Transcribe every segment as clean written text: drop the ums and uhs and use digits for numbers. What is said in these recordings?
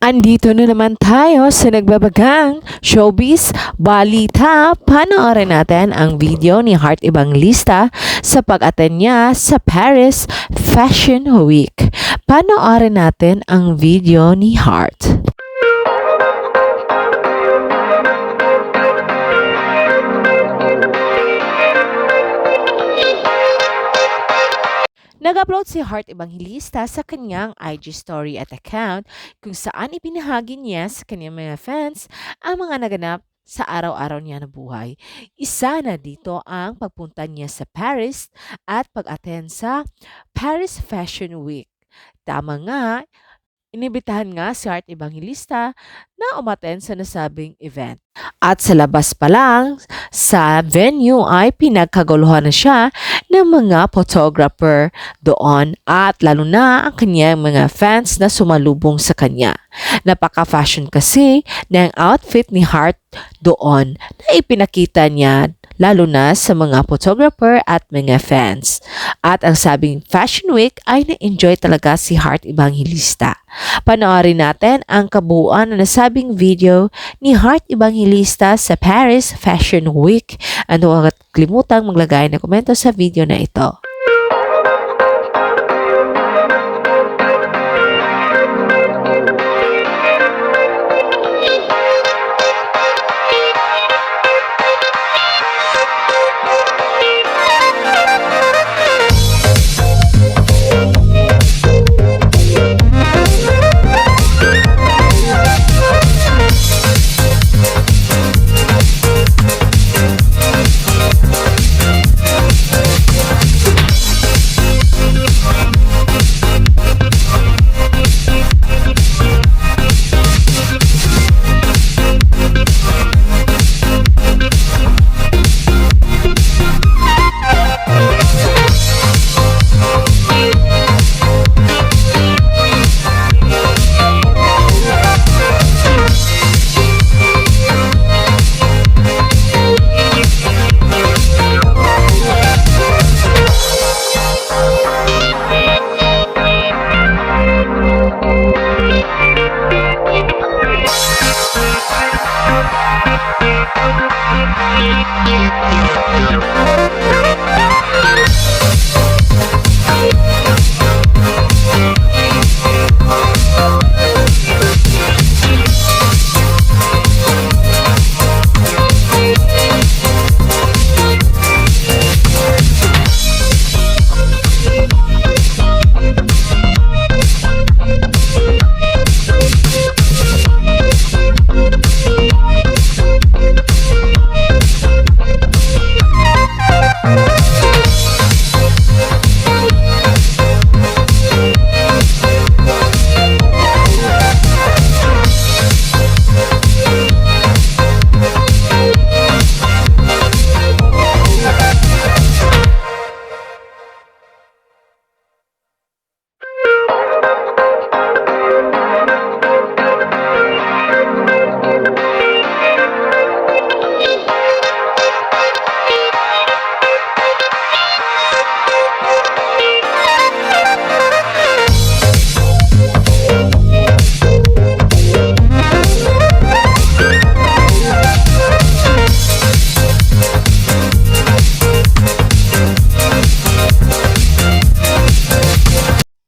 Andito na naman tayo sa nagbabagang showbiz balita. Panoorin natin ang video ni Heart Evangelista sa pag-attend niya sa Paris Fashion Week. Panoorin natin ang video ni Heart. Nag-upload si Heart Evangelista sa kanyang IG story at account kung saan ipinahagi niya sa kanyang mga fans ang mga naganap sa araw-araw niya na buhay. Isa na dito ang pagpunta niya sa Paris at pag-attend sa Paris Fashion Week. Tama nga, inibitahan nga si Heart Evangelista na umattend sa nasabing event. At sa labas pa lang, sa venue ay pinagkaguluhan na siya ng mga photographer doon at lalo na ang kanyang mga fans na sumalubong sa kanya. Napaka-fashion kasi ng outfit ni Heart doon na ipinakita niya lalo na sa mga photographer at mga fans. At ang sabing Fashion Week ay na-enjoy talaga si Heart Evangelista. Panoorin natin ang kabuuan ng nasabing video ni Heart Evangelista sa Paris Fashion Week. Ano huwag kalimutang maglagay ng komento sa video na ito.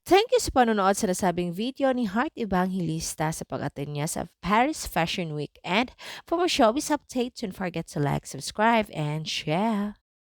Thank you sa panonood sa nasabing video ni Heart Evangelista sa pag-attend niya sa Paris Fashion Week. And for more showbiz updates, don't forget to like, subscribe, and share.